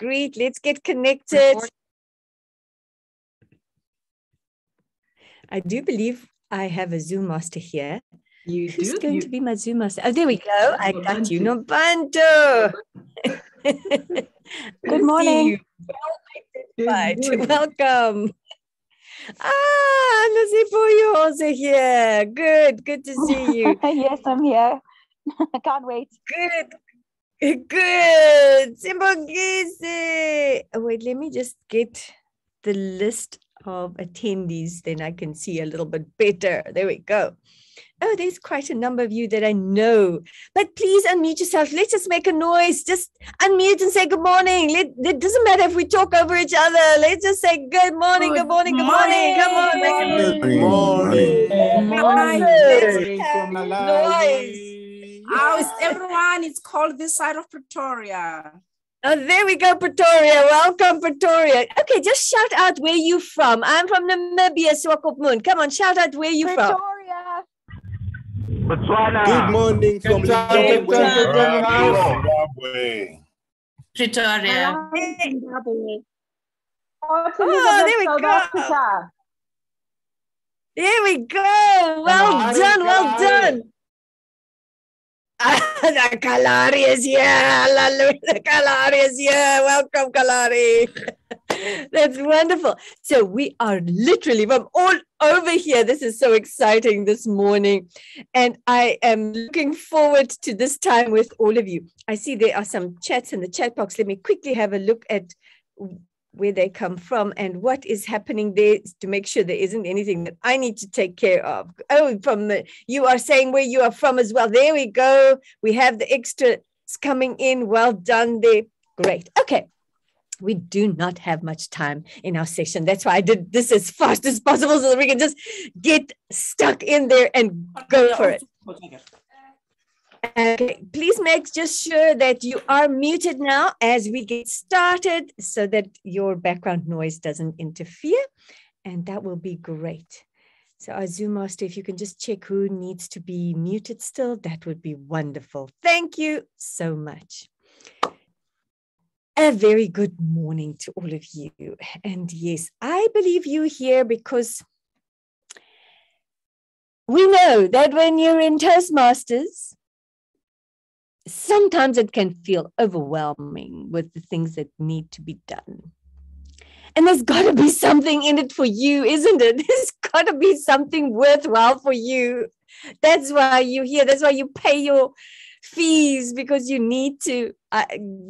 greet. Let's get connected. I do believe I have a Zoom master here. Who's going to be my Zoom master? Oh, there we go. I got you. Nobuntu. Good morning. Welcome. Nasipuyo also here. Good to see you. Yes, I'm here. I can't wait. Good. Simbongisi. Oh, wait, let me just get the list of attendees, then I can see a little bit better. There we go. Oh, there's quite a number of you that I know. But please unmute yourself. Let's just make a noise. Just unmute and say good morning. It doesn't matter if we talk over each other. Let's just say good morning, good morning, good morning. Come on. Good morning. Good morning. From Noise. How's everyone? It's called this side of Pretoria. Oh, there we go, Pretoria. Welcome, Pretoria. Okay, just shout out where you're from. I'm from Namibia, Swakopmund. Come on, shout out where you're from. Pretoria. Botswana. Good morning from Zimbabwe. Pretoria. Oh, there we go. There we go. Well done, well done. The Kalari is here. Hallelujah. The Kalari is here. Welcome, Kalari. That's wonderful. So we are literally from all over here. This is so exciting this morning. And I am looking forward to this time with all of you. I see there are some chats in the chat box. Let me quickly have a look at where they come from and what is happening there to make sure there isn't anything that I need to take care of. Oh, you are saying where you are from as well. There we go. We have the extras coming in. Well done there. Great. Okay. We do not have much time in our session. That's why I did this as fast as possible so that we can just get stuck in there and go for it. Okay, please make just sure that you are muted now as we get started so that your background noise doesn't interfere, and that will be great. So our Zoom master, if you can just check who needs to be muted still, that would be wonderful. Thank you so much. A very good morning to all of you. And yes, I believe you here because we know that when you're in Toastmasters, sometimes it can feel overwhelming with the things that need to be done. And there's got to be something in it for you, isn't it? There's got to be something worthwhile for you. That's why you're here. That's why you pay your fees, because you need to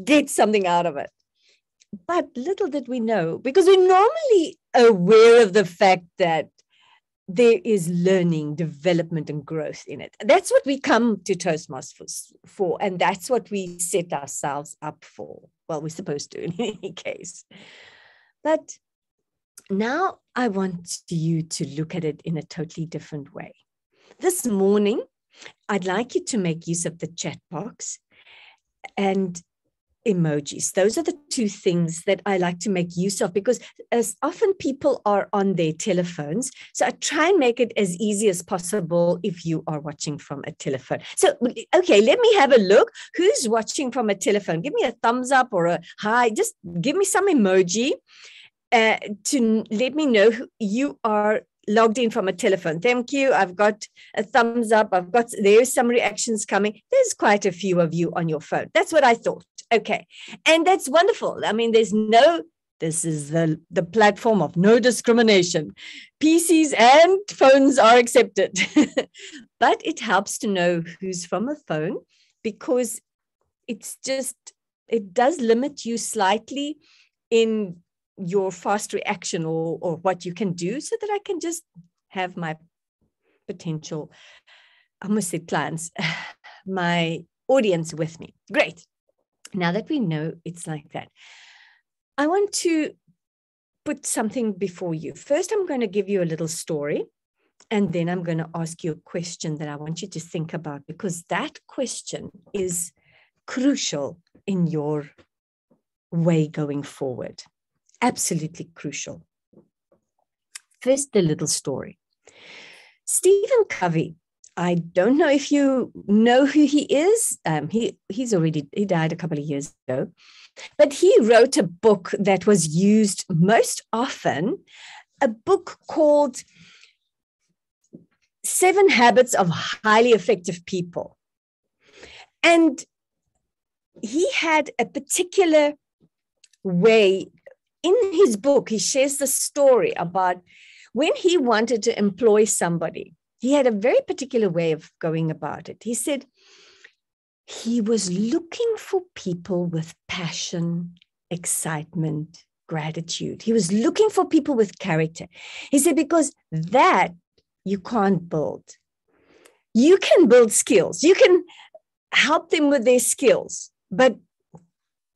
get something out of it. But little did we know, because we're normally aware of the fact that there is learning, development, and growth in it. That's what we come to Toastmasters for, and that's what we set ourselves up for. Well, we're supposed to in any case. But now I want you to look at it in a totally different way. This morning, I'd like you to make use of the chat box and emojis. Those are the two things that I like to make use of, because as often people are on their telephones. So I try and make it as easy as possible if you are watching from a telephone. So, okay, let me have a look. Who's watching from a telephone? Give me a thumbs up or a hi. Just give me some emoji to let me know who you are logged in from a telephone. Thank you. I've got a thumbs up. There's some reactions coming. There's quite a few of you on your phone. That's what I thought. Okay. And that's wonderful. I mean, this is the platform of no discrimination. PCs and phones are accepted. But it helps to know who's from a phone, because it does limit you slightly in your fast reaction or what you can do, so that I can just have my potential, I must say clients, my audience with me. Great. Now that we know it's like that, I want to put something before you. First, I'm going to give you a little story, and then I'm going to ask you a question that I want you to think about, because that question is crucial in your way going forward. Absolutely crucial. First, the little story. Stephen Covey, I don't know if you know who he is. He died a couple of years ago, but he wrote a book that was used most often, a book called 7 Habits of Highly Effective People. And he had a particular way in his book. He shares the story about when he wanted to employ somebody. He had a very particular way of going about it. He said he was looking for people with passion, excitement, gratitude. He was looking for people with character. He said, because that you can't build. You can build skills. You can help them with their skills. But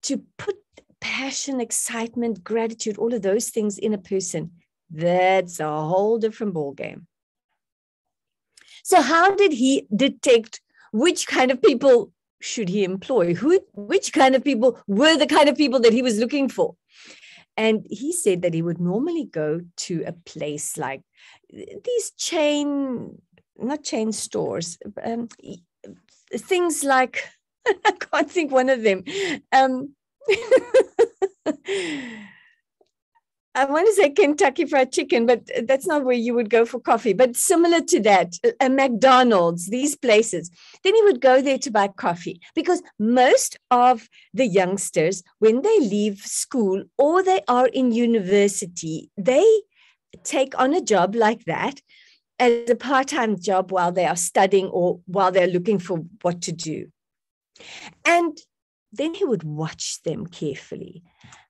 to put passion, excitement, gratitude, all of those things in a person, that's a whole different ballgame. So how did he detect which kind of people should he employ? Which kind of people were the kind of people that he was looking for? And he said that he would normally go to a place like these not chain stores, things like, I can't think one of them. I want to say Kentucky Fried Chicken, but that's not where you would go for coffee. But similar to that, a McDonald's, these places. Then he would go there to buy coffee, because most of the youngsters, when they leave school or they are in university, they take on a job like that as a part-time job while they are studying or while they're looking for what to do. And then he would watch them carefully.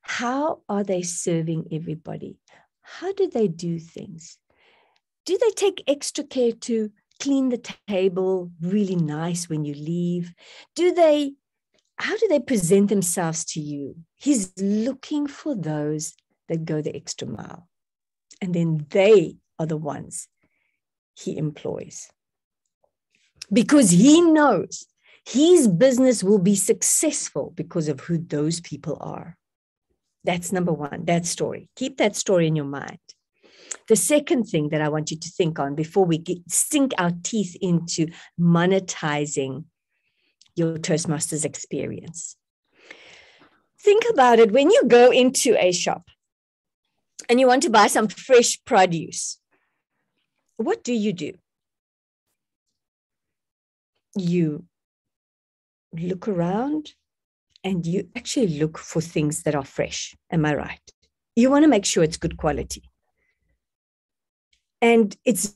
How are they serving everybody? How do they do things? Do they take extra care to clean the table really nice when you leave? How do they present themselves to you? He's looking for those that go the extra mile. And then they are the ones he employs. Because he knows his business will be successful because of who those people are. That's number one, that story. Keep that story in your mind. The second thing that I want you to think on before we sink our teeth into monetizing your Toastmasters experience. Think about it. When you go into a shop and you want to buy some fresh produce, what do? You look around and you actually look for things that are fresh. Am I right? You want to make sure it's good quality. And it's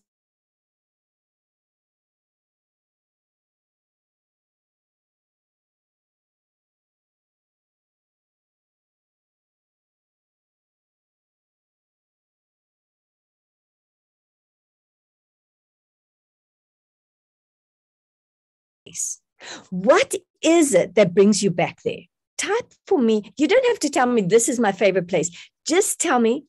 what is it that brings you back there? Type for me. You don't have to tell me this is my favorite place. Just tell me,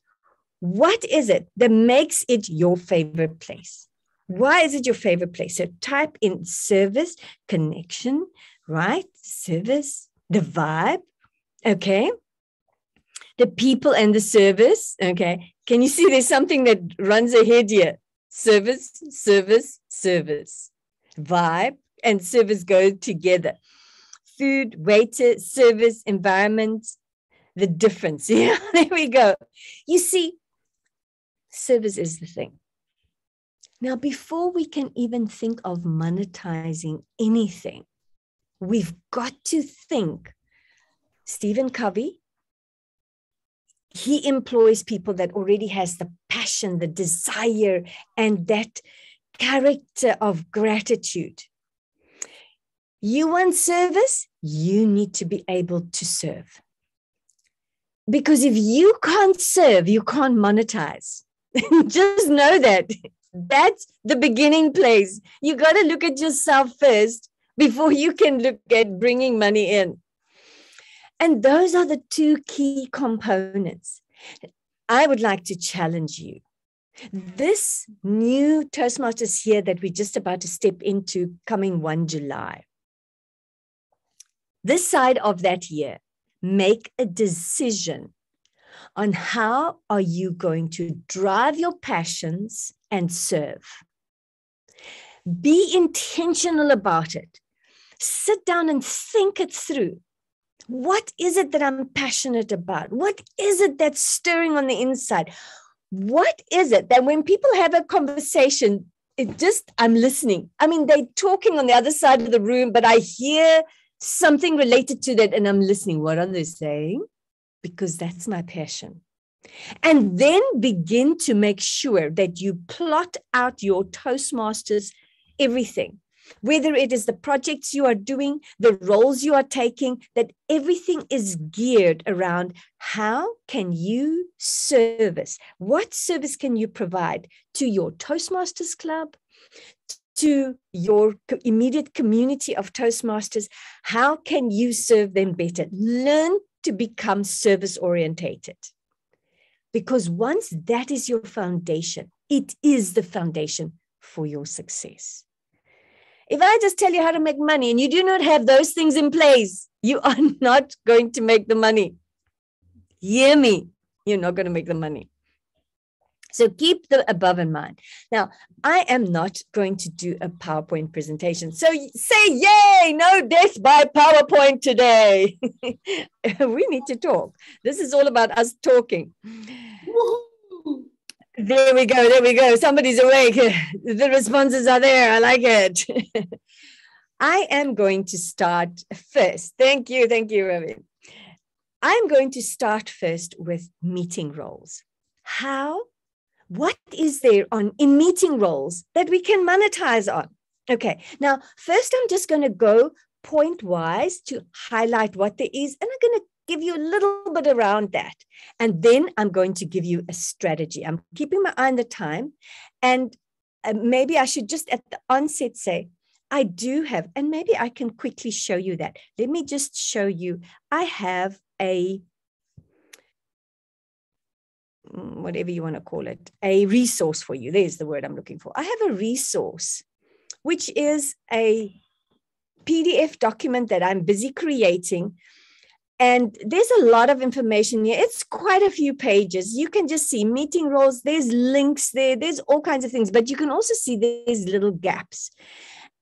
what is it that makes it your favorite place? Why is it your favorite place? So type in service, connection, right? Service, the vibe, okay? The people and the service, okay? Can you see there's something that runs ahead here? Service, service, service. Vibe and service go together. Food, waiter, service, environment, the difference. Yeah, there we go. You see, service is the thing. Now, before we can even think of monetizing anything, we've got to think. Stephen Covey, he employs people that already has the passion, the desire, and that character of gratitude. You want service, you need to be able to serve. Because if you can't serve, you can't monetize. Just know that. That's the beginning place. You got to look at yourself first before you can look at bringing money in. And those are the two key components. I would like to challenge you. This new Toastmasters here that we're just about to step into coming 1 July. This side of that year, make a decision on how are you going to drive your passions and serve. Be intentional about it. Sit down and think it through. What is it that I'm passionate about? What is it that's stirring on the inside? What is it that when people have a conversation, I'm listening. I mean, they're talking on the other side of the room, but I hear something related to that and I'm listening. What are they saying? Because that's my passion. And then begin to make sure that you plot out your Toastmasters, everything, whether it is the projects you are doing, the roles you are taking, that everything is geared around how can you service? What service can you provide to your Toastmasters club, to your immediate community of Toastmasters? How can you serve them better? Learn to become service orientated. Because once that is your foundation, it is the foundation for your success. If I just tell you how to make money and you do not have those things in place, you are not going to make the money. Hear me, you're not going to make the money. So keep the above in mind. Now, I am not going to do a PowerPoint presentation. So say, yay, no death by PowerPoint today. We need to talk. This is all about us talking. Woo-hoo. There we go. There we go. Somebody's awake. The responses are there. I like it. I am going to start first. Thank you. Thank you, Ravi. I'm going to start first with meeting roles. What is there in meeting roles that we can monetize on? Okay, now, first I'm just going to go point-wise to highlight what there is, and I'm going to give you a little bit around that. And then I'm going to give you a strategy. I'm keeping my eye on the time, and maybe I should just at the onset say, I do have, and maybe I can quickly show you that. Let me just show you, I have whatever you want to call it, a resource for you. There's the word I'm looking for. I have a resource, which is a PDF document that I'm busy creating. And there's a lot of information here. It's quite a few pages. You can just see meeting roles. There's links there. There's all kinds of things, but you can also see there's little gaps.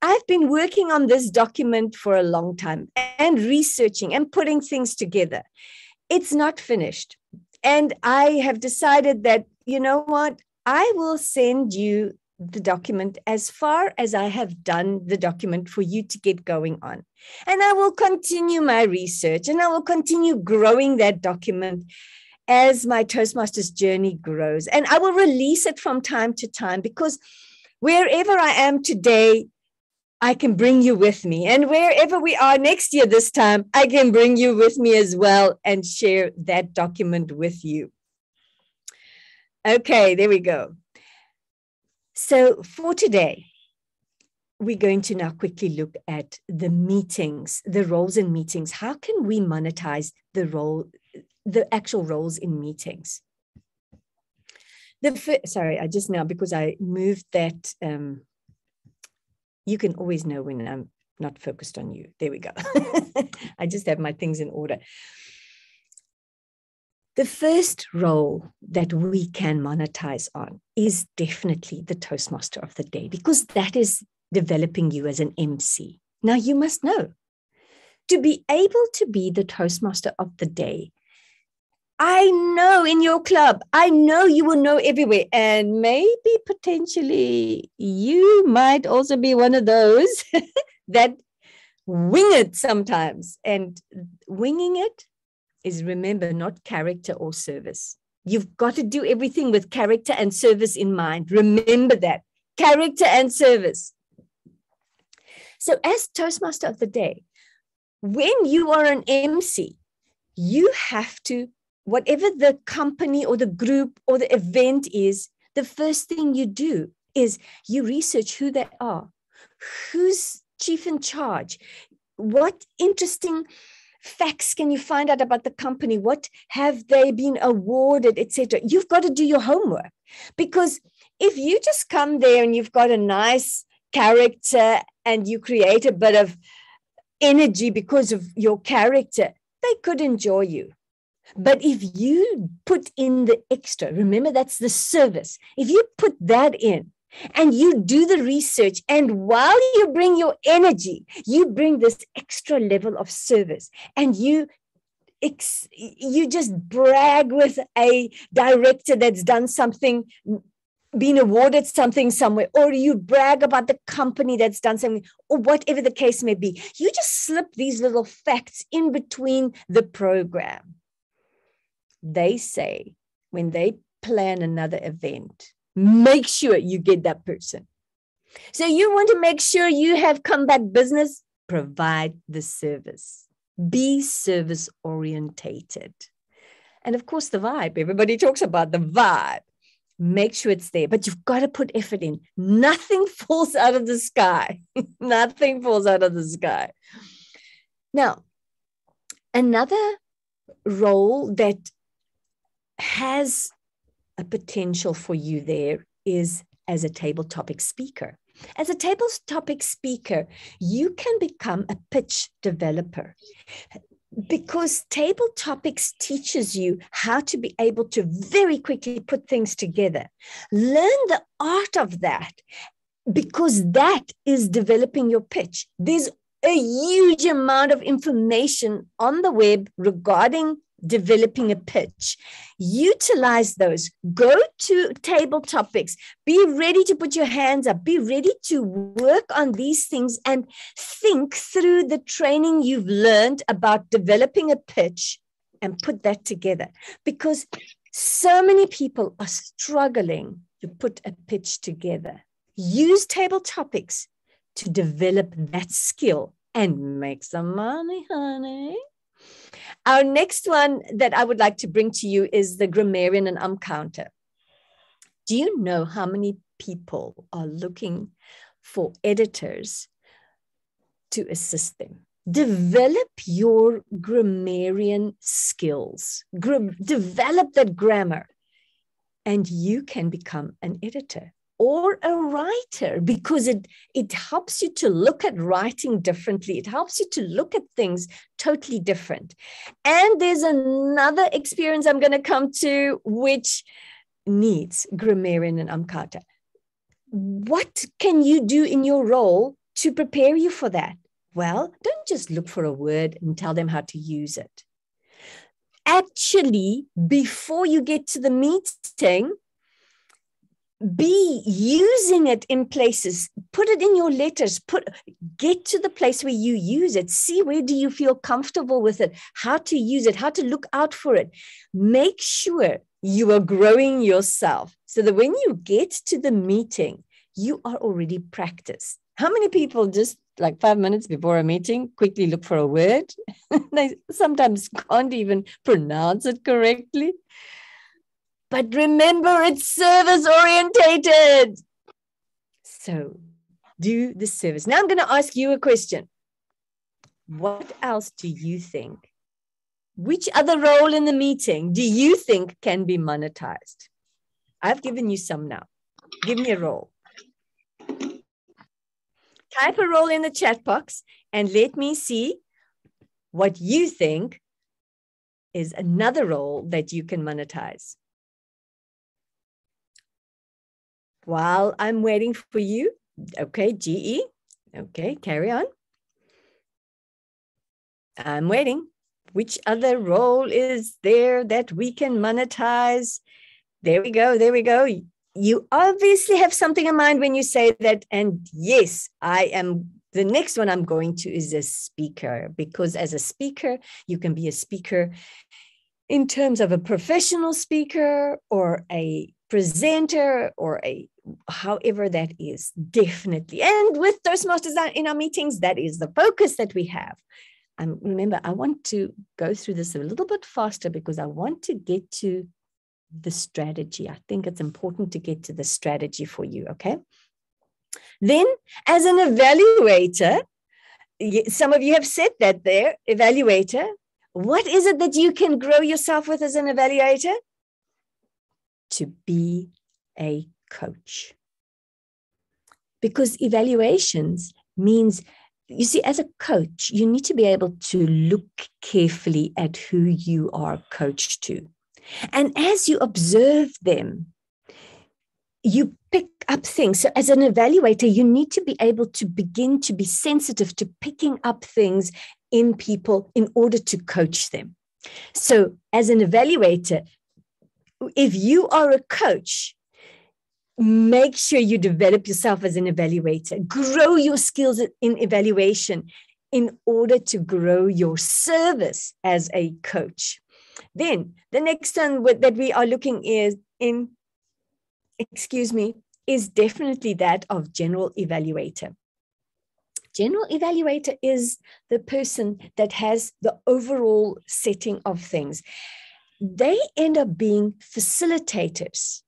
I've been working on this document for a long time and researching and putting things together. It's not finished. And I have decided that, you know what, I will send you the document as far as I have done the document for you to get going on. And I will continue my research and I will continue growing that document as my Toastmasters journey grows. And I will release it from time to time because wherever I am today, I can bring you with me. And wherever we are next year this time, I can bring you with me as well and share that document with you. Okay, there we go. So for today, we're going to now quickly look at the meetings, the roles in meetings. How can we monetize the actual roles in meetings? Sorry, I just now, because I moved that, you can always know when I'm not focused on you. There we go. I just have my things in order. The first role that we can monetize on is definitely the Toastmaster of the day, because that is developing you as an MC. Now, you must know, to be able to be the Toastmaster of the day, I know in your club, I know you will know everywhere, and maybe potentially you might also be one of those that wing it sometimes. And winging it is, remember, not character or service. You've got to do everything with character and service in mind. Remember that, character and service. So as Toastmaster of the day, when you are an MC, you have to, whatever the company or the group or the event is, the first thing you do is you research who they are, who's chief in charge, what interesting facts can you find out about the company, what have they been awarded, etc. You've got to do your homework, because if you just come there and you've got a nice character and you create a bit of energy because of your character, they could enjoy you. But if you put in the extra, remember that's the service. If you put that in and you do the research. And while you bring your energy, you bring this extra level of service, and you just brag with a director that's done something, been awarded something somewhere, or you brag about the company that's done something, or whatever the case may be. You just slip these little facts in between the program. They say when they plan another event, make sure you get that person. So you want to make sure you have comeback business, provide the service. Be service orientated. And of course, the vibe. Everybody talks about the vibe. Make sure it's there, but you've got to put effort in. Nothing falls out of the sky. Nothing falls out of the sky. Now, another role that has a potential for you there is as a table topic speaker. As a table topic speaker, you can become a pitch developer, because table topics teaches you how to be able to very quickly put things together. Learn the art of that, because that is developing your pitch. There's a huge amount of information on the web regarding developing a pitch. Utilize those. Go to table topics. Be ready to put your hands up. Be ready to work on these things and think through the training you've learned about developing a pitch and put that together. Because so many people are struggling to put a pitch together. Use table topics to develop that skill and make some money, honey. Our next one that I would like to bring to you is the grammarian and counter. Do you know how many people are looking for editors to assist them? Develop your grammarian skills. Develop that grammar, and you can become an editor or a writer, because it helps you to look at writing differently. It helps you to look at things totally different. And there's another experience I'm going to come to, which needs grammarian and counter. What can you do in your role to prepare you for that? Well, don't just look for a word and tell them how to use it. Actually, before you get to the meeting, be using it in places. Put it in your letters. Get to the place where you use it. See, where do you feel comfortable with it? How to use it, how to look out for it. Make sure you are growing yourself so that when you get to the meeting, you are already practiced. How many people just like 5 minutes before a meeting quickly look for a word? They sometimes can't even pronounce it correctly. But remember, it's service orientated. So do the service. Now I'm going to ask you a question. What else do you think? Which other role in the meeting do you think can be monetized? I've given you some now. Give me a role. Type a role in the chat box and let me see what you think is another role that you can monetize. While I'm waiting for you, okay, GE, okay, carry on. I'm waiting. Which other role is there that we can monetize? There we go, there we go. You obviously have something in mind when you say that, and yes, I am. The next one I'm going to is a speaker, because as a speaker, you can be a speaker in terms of a professional speaker or a presenter or a however that is, definitely. And with Toastmasters in our meetings, that is the focus that we have. Remember, I want to go through this a little bit faster because I want to get to the strategy. I think it's important to get to the strategy for you, okay? Then, as an evaluator, some of you have said that there, evaluator. What is it that you can grow yourself with as an evaluator? To be a coach. Because evaluations means, you see, as a coach, you need to be able to look carefully at who you are coached to. And as you observe them, you pick up things. So as an evaluator, you need to be able to begin to be sensitive to picking up things in people in order to coach them. So as an evaluator, if you are a coach, make sure you develop yourself as an evaluator, grow your skills in evaluation in order to grow your service as a coach. Then the next one that we are looking is definitely that of general evaluator. General evaluator is the person that has the overall setting of things. They end up being facilitators.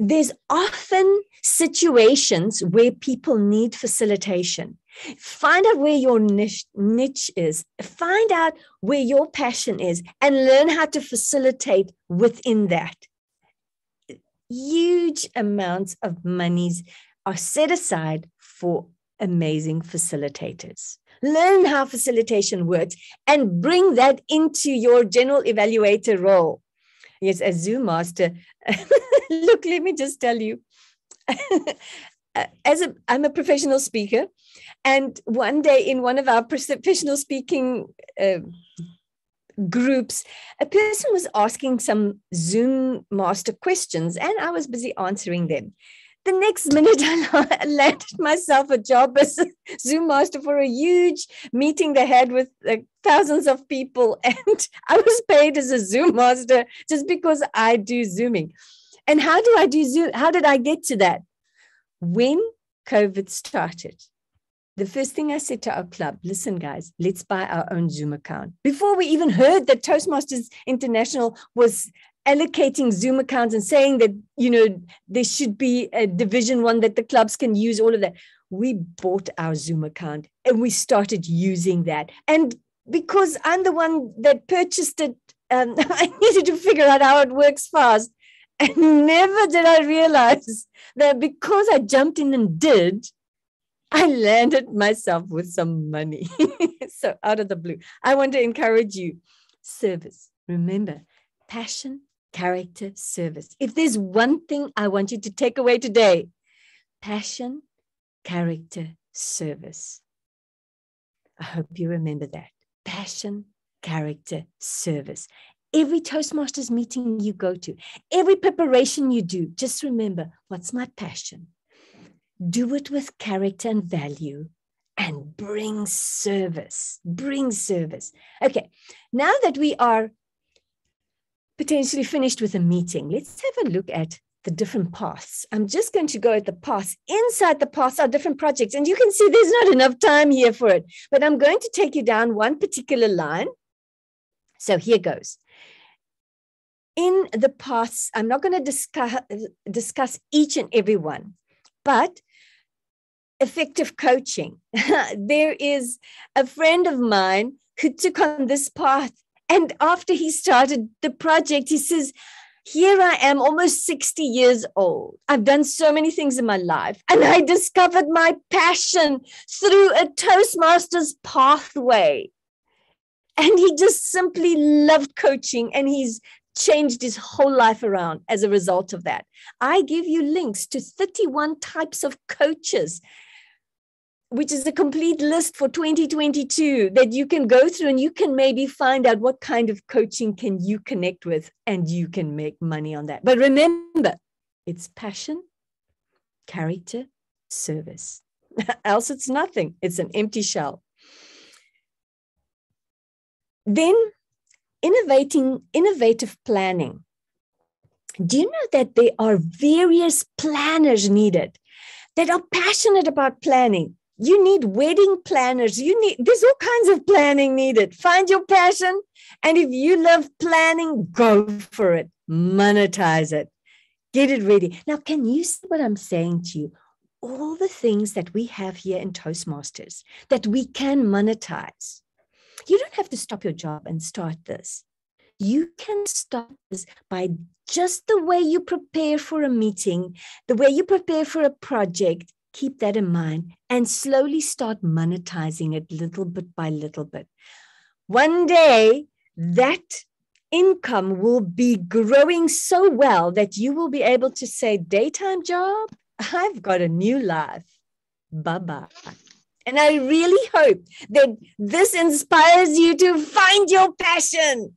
There's often situations where people need facilitation. Find out where your niche is. Find out where your passion is and learn how to facilitate within that. Huge amounts of monies are set aside for amazing facilitators. Learn how facilitation works and bring that into your general evaluator role. Yes, as Zoom master, look, let me just tell you, I'm a professional speaker, and one day in one of our professional speaking groups, a person was asking some Zoom master questions, and I was busy answering them. The next minute, I landed myself a job as a Zoom master for a huge meeting they had with thousands of people. And I was paid as a Zoom master just because I do Zooming. And how do I do Zoom? How did I get to that? When COVID started, the first thing I said to our club, listen, guys, let's buy our own Zoom account. Before we even heard that Toastmasters International was allocating Zoom accounts and saying that, there should be a division one that the clubs can use, all of that. We bought our Zoom account and we started using that. And because I'm the one that purchased it, I needed to figure out how it works fast. And never did I realize that because I jumped in and did, I landed myself with some money. So out of the blue, I want to encourage you. Service. Remember, passion, character, service. If there's one thing I want you to take away today, passion, character, service. I hope you remember that. Passion, character, service. Every Toastmasters meeting you go to, every preparation you do, just remember, what's my passion? Do it with character and value and bring service. Bring service. Okay, now that we are potentially finished with a meeting, let's have a look at the different paths. I'm just going to go at the paths. Inside the paths are different projects, and you can see there's not enough time here for it, but I'm going to take you down one particular line. So here goes. In the paths, I'm not going to discuss each and every one, but effective coaching. There is a friend of mine who took on this path, and after he started the project, he says, here I am, almost 60 years old. I've done so many things in my life, and I discovered my passion through a Toastmasters pathway. And he just simply loved coaching, and he's changed his whole life around as a result of that. I give you links to 31 types of coaches, which is a complete list for 2022 that you can go through, and you can maybe find out what kind of coaching can you connect with, and you can make money on that. But remember, it's passion, character, service. Else it's nothing. It's an empty shell. Then innovative planning. Do you know that there are various planners needed that are passionate about planning? You need wedding planners. There's all kinds of planning needed. Find your passion. And if you love planning, go for it. Monetize it. Get it ready. Now, can you see what I'm saying to you? All the things that we have here in Toastmasters that we can monetize. You don't have to stop your job and start this. You can start this by just the way you prepare for a meeting, the way you prepare for a project. Keep that in mind and slowly start monetizing it little bit by little bit. One day, that income will be growing so well that you will be able to say, daytime job, I've got a new life. Bye-bye. And I really hope that this inspires you to find your passion,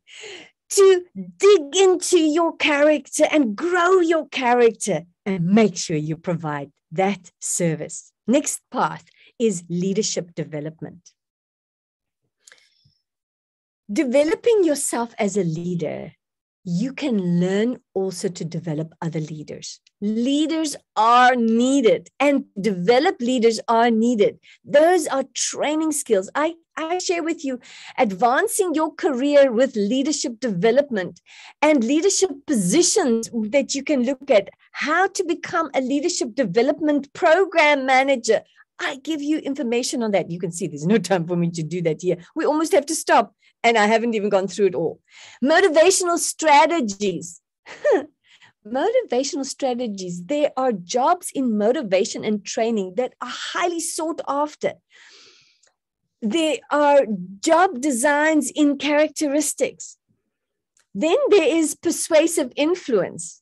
to dig into your character and grow your character, and make sure you provide that service. Next path is leadership development. Developing yourself as a leader, you can learn also to develop other leaders. Leaders are needed, and developed leaders are needed. Those are training skills. I share with you advancing your career with leadership development and leadership positions that you can look at. How to become a leadership development program manager. I give you information on that. You can see there's no time for me to do that here. We almost have to stop, and I haven't even gone through it all. Motivational strategies. Motivational strategies. There are jobs in motivation and training that are highly sought after. There are job designs in characteristics. Then there is persuasive influence.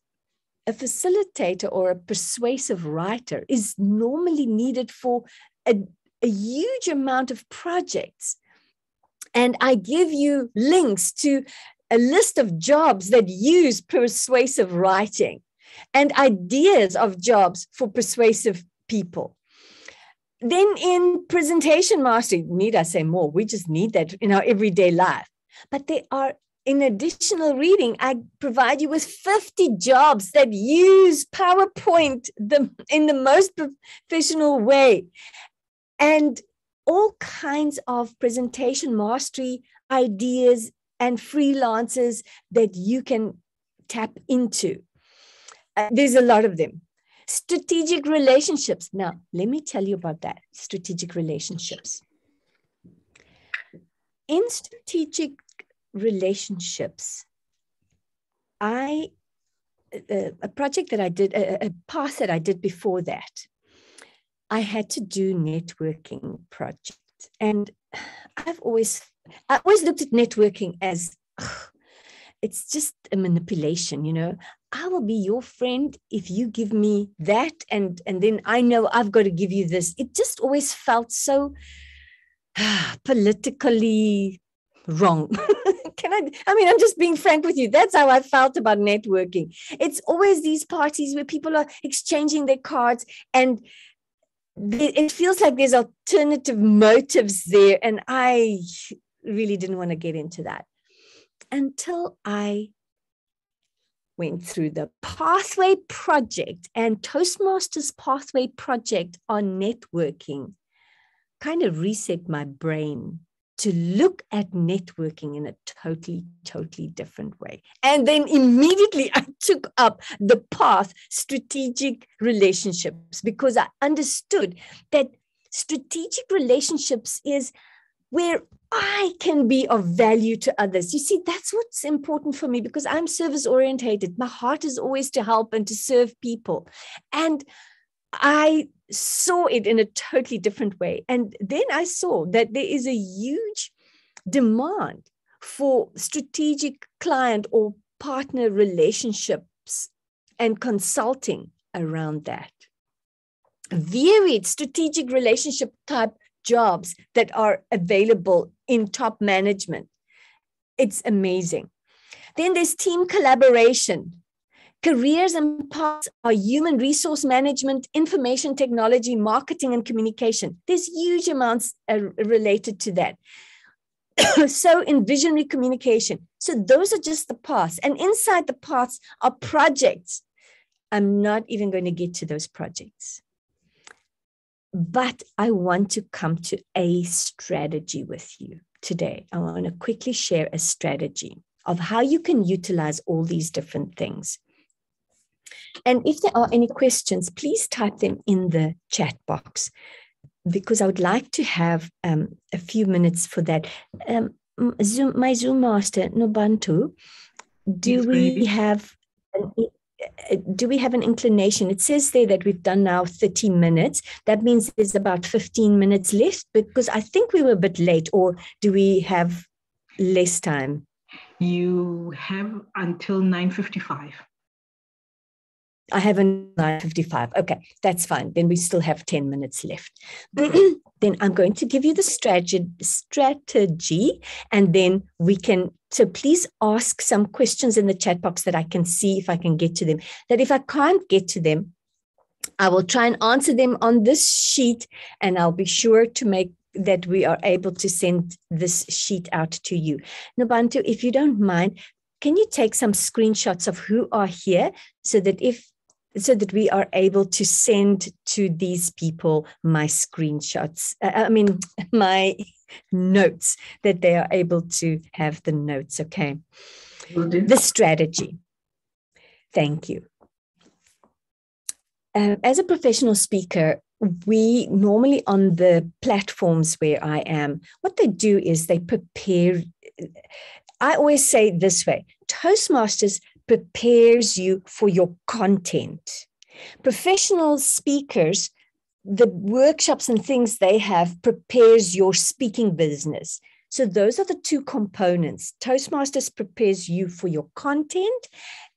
A facilitator or a persuasive writer is normally needed for a huge amount of projects. And I give you links to a list of jobs that use persuasive writing and ideas of jobs for persuasive people. Then in presentation mastery, need I say more? We just need that in our everyday life. But there are, in additional reading, I provide you with 50 jobs that use PowerPoint in the most professional way. And all kinds of presentation mastery ideas and freelancers that you can tap into. There's a lot of them. Strategic relationships. Now, let me tell you about that. Strategic relationships. In strategic relationships, a project that I did, a path that I did before that, I had to do networking projects. And I always looked at networking as, it's just a manipulation, you know. I will be your friend if you give me that, and then I know I've got to give you this. It just always felt so politically wrong. I'm just being frank with you. That's how I felt about networking. It's always these parties where people are exchanging their cards, and it feels like there's alternative motives there. And I really didn't want to get into that until I went through the Pathway Project, and Toastmasters Pathway Project on networking kind of reset my brain to look at networking in a totally different way. And then immediately I took up the path strategic relationships, because I understood that strategic relationships is where I can be of value to others. You see, that's what's important for me, because I'm service orientated. My heart is always to help and to serve people. And I saw it in a totally different way. And then I saw that there is a huge demand for strategic client or partner relationships and consulting around that. Varied strategic relationship type jobs that are available in top management. It's amazing. Then there's team collaboration. Careers and paths are human resource management, information technology, marketing, and communication. There's huge amounts related to that. So in visionary communication. So those are just the paths. And inside the paths are projects. I'm not even going to get to those projects. But I want to come to a strategy with you today. I want to quickly share a strategy of how you can utilize all these different things. And if there are any questions, please type them in the chat box, because I would like to have a few minutes for that. My Zoom master, Nobantu, do we have an inclination? It says there that we've done now 30 minutes. That means there's about 15 minutes left, because I think we were a bit late, or do we have less time? You have until 9:55. I have a 9:55. Okay, that's fine. Then we still have 10 minutes left. Then I'm going to give you the strategy, and then we can, so please ask some questions in the chat box that I can see if I can get to them. That if I can't get to them, I will try and answer them on this sheet, and I'll be sure to make that we are able to send this sheet out to you. Nobantu, if you don't mind, can you take some screenshots of who are here so that we are able to send to these people my screenshots, my notes, that they are able to have the notes, okay? The strategy. Thank you. As a professional speaker, we normally on the platforms where I am, what they do is they prepare. I always say this way, Toastmasters prepares you for your content. Professional speakers, the workshops and things they have prepares your speaking business. So those are the two components. Toastmasters prepares you for your content,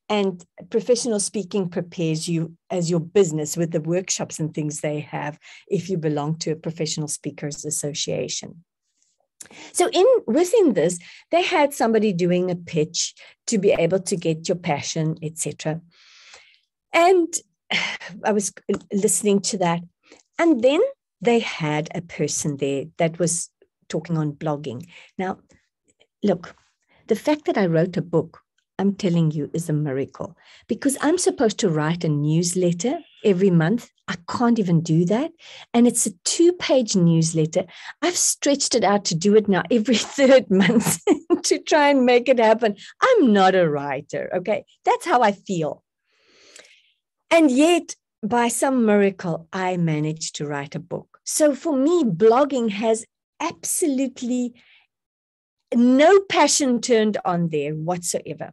and professional speaking prepares you as your business with the workshops and things they have if you belong to a professional speakers association. So within this, they had somebody doing a pitch to be able to get your passion, etc. And I was listening to that. And then they had a person there that was talking on blogging. Now, look, the fact that I wrote a book, I'm telling you, is a miracle, because I'm supposed to write a newsletter every month. I can't even do that. And it's a 2-page newsletter. I've stretched it out to do it now every third month to try and make it happen. I'm not a writer, okay? That's how I feel. And yet, by some miracle, I managed to write a book. So for me, blogging has absolutely no passion turned on there whatsoever.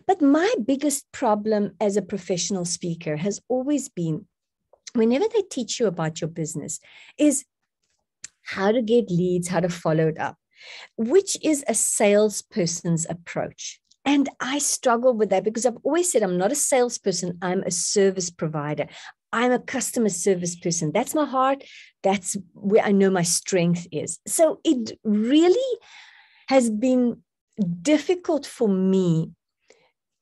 But my biggest problem as a professional speaker has always been, whenever they teach you about your business, is how to get leads, how to follow it up, which is a salesperson's approach. And I struggle with that because I've always said I'm not a salesperson, I'm a service provider. I'm a customer service person. That's my heart. That's where I know my strength is. So it really has been difficult for me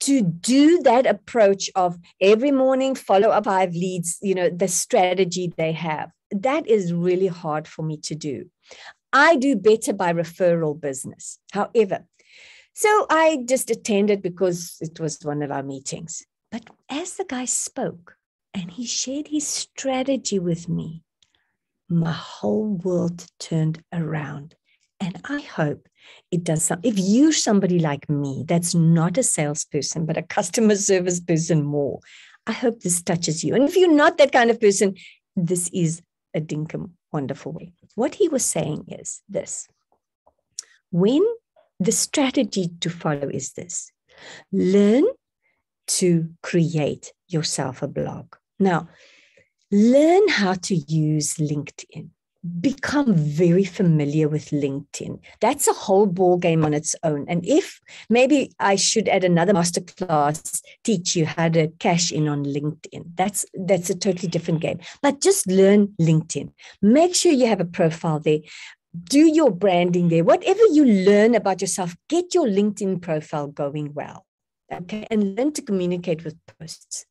to do that approach of every morning follow up 5 leads, the strategy they have. That is really hard for me to do. I do better by referral business. However, so I just attended because it was one of our meetings. But as the guy spoke and he shared his strategy with me, my whole world turned around. And I hope it does something. If you're somebody like me, that's not a salesperson, but a customer service person more, I hope this touches you. And if you're not that kind of person, this is a dinkum wonderful way. What he was saying is this. When the strategy to follow is this, learn to create yourself a blog. Now, learn how to use LinkedIn. Become very familiar with LinkedIn. That's a whole ball game on its own. And if maybe I should add another masterclass, teach you how to cash in on LinkedIn. That's a totally different game. But just learn LinkedIn. Make sure you have a profile there. Do your branding there. Whatever you learn about yourself, get your LinkedIn profile going well. Okay, and learn to communicate with posts.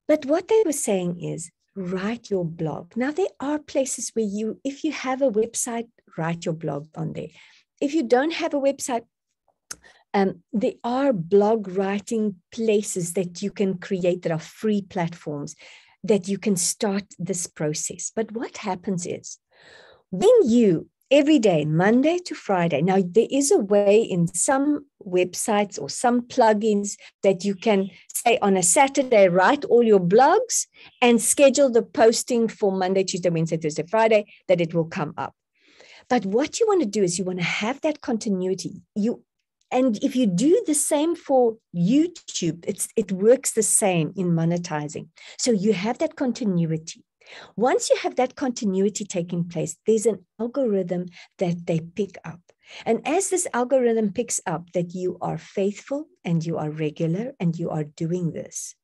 But what they were saying is, write your blog. Now, there are places where if you have a website, write your blog on there. If you don't have a website, there are blog writing places that you can create that are free platforms that you can start this process. But what happens is, when you, every day, Monday to Friday, now there is a way in some websites or some plugins that you can say on a Saturday, write all your blogs and schedule the posting for Monday, Tuesday, Wednesday, Thursday, Friday, that it will come up. But what you want to do is you want to have that continuity. And if you do the same for YouTube, it works the same in monetizing. So you have that continuity. Once you have that continuity taking place, there's an algorithm that they pick up. And as this algorithm picks up that you are faithful and you are regular and you are doing this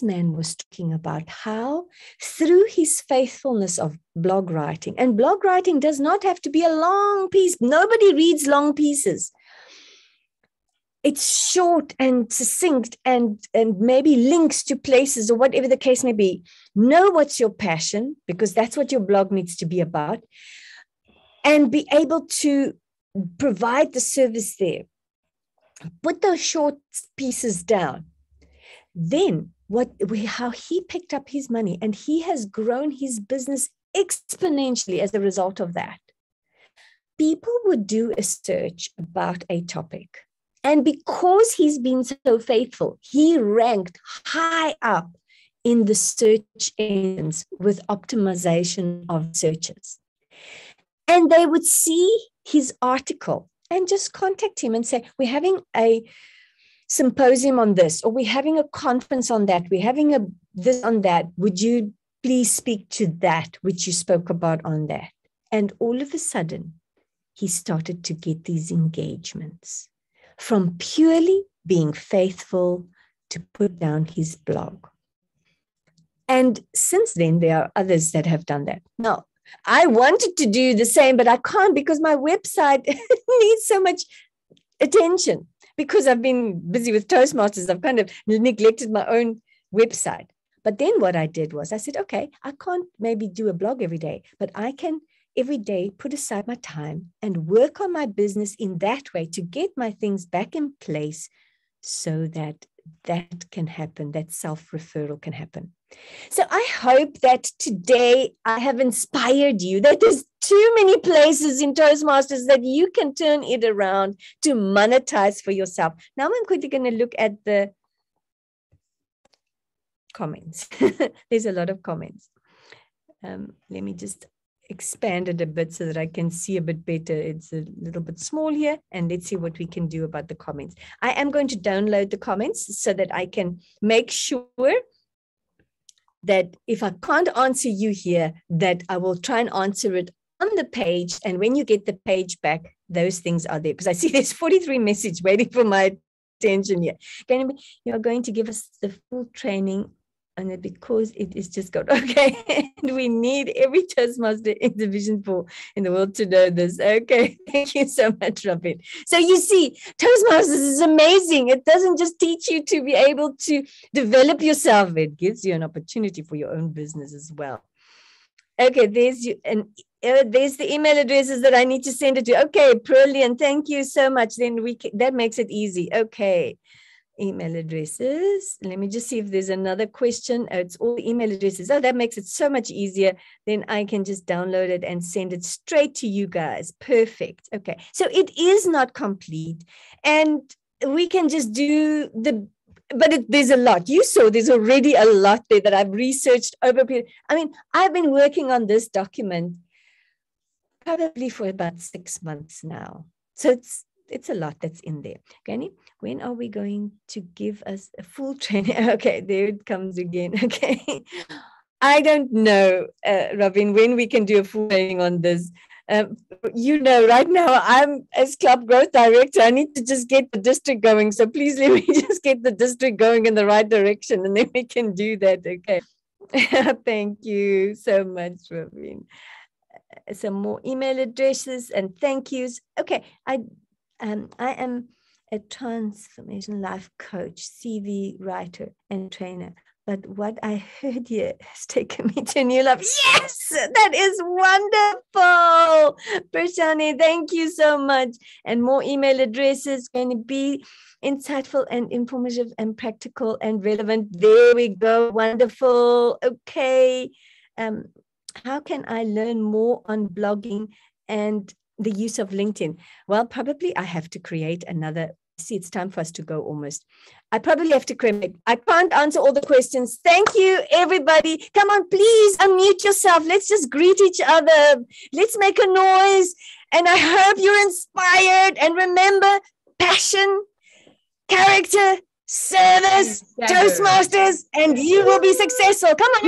man was talking about how through his faithfulness of blog writing, and blog writing does not have to be a long piece. Nobody reads long pieces. It's short and succinct and maybe links to places or whatever the case may be. Know what's your passion, because that's what your blog needs to be about, and be able to provide the service there. Put those short pieces down. Then how he picked up his money, and he has grown his business exponentially as a result of that. People would do a search about a topic. And because he's been so faithful, he ranked high up in the search engines with optimization of searches. And they would see his article and just contact him and say, we're having a symposium on this, or we're having a conference on that, we're having a this on that. Would you please speak to that which you spoke about on that? And all of a sudden, he started to get these engagements from purely being faithful to put down his blog. And since then, there are others that have done that. Now, I wanted to do the same, but I can't because my website needs so much attention. Because I've been busy with Toastmasters, I've kind of neglected my own website. But then what I did was I said, okay, I can't maybe do a blog every day, but I can every day put aside my time and work on my business in that way to get my things back in place so that that can happen, that self-referral can happen. So I hope that today I have inspired you, that there's too many places in Toastmasters that you can turn it around to monetize for yourself. Now I'm quickly going to look at the comments. There's a lot of comments. Let me just expand it a bit so that I can see a bit better. It's a little bit small here, and let's see what we can do about the comments. I am going to download the comments so that I can make sure that if I can't answer you here, that I will try and answer it on the page. And when you get the page back, those things are there. Because I see there's 43 messages waiting for my attention here. You are going to give us the full training on it because it is just got okay. And we need every Toastmaster in Division 4 in the world to know this. Okay, thank you so much, Robin. So you see, Toastmasters is amazing. It doesn't just teach you to be able to develop yourself. It gives you an opportunity for your own business as well. Okay, there's the email addresses that I need to send it to. Okay, brilliant. Thank you so much. Then that makes it easy. Okay. Email addresses. Let me just see if there's another question. Oh, it's all the email addresses. Oh, that makes it so much easier. Then I can just download it and send it straight to you guys. Perfect. Okay. So it is not complete. And we can just do there's a lot. You saw there's already a lot there that I've researched over a period. I mean, I've been working on this document probably for about 6 months now. So it's a lot that's in there. Okay, when are we going to give us a full training? Okay, there it comes again. Okay, I don't know, Robin, when we can do a full training on this. Right now I'm as club growth director. I need to just get the district going. So please let me just get the district going in the right direction, and then we can do that. Okay. Thank you so much, Robin. Some more email addresses and thank yous. Okay, I am a transformation life coach, CV writer, and trainer. But what I heard here has taken me to a new level. Yes, that is wonderful. Prashani, thank you so much. And more email addresses going to be insightful and informative and practical and relevant. There we go. Wonderful. Okay. How can I learn more on blogging and the use of LinkedIn? Well, probably I have to create another. See, it's time for us to go almost. I probably have to create. I can't answer all the questions. Thank you, everybody. Come on, please unmute yourself. Let's just greet each other. Let's make a noise. And I hope you're inspired. And remember, passion, character, service, Toastmasters, and you will be successful. Come on,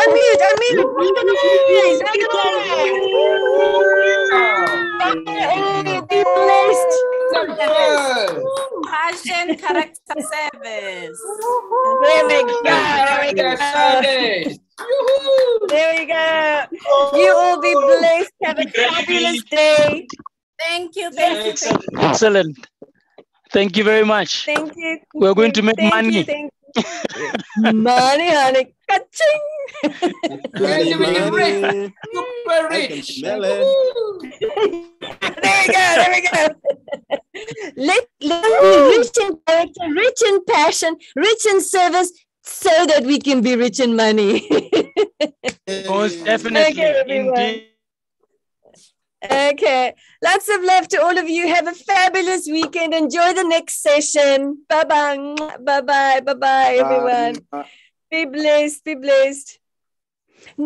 unmute. Be blessed. Passion, character, service. There we go. There we go. You all be blessed. Have a fabulous day. Thank you. Excellent. Thank you very much. Thank you. We're going to make money. Thank you. Money, honey. Ka-ching. Money, money. Super I can rich. smell it. There we go. Let me rich in character, rich in passion, rich in service, so that we can be rich in money. Most definitely. Okay, everyone. Indeed. Okay. Lots of love to all of you. Have a fabulous weekend. Enjoy the next session. Bye-bye. Bye-bye. Bye-bye, everyone. Be blessed. Be blessed. Now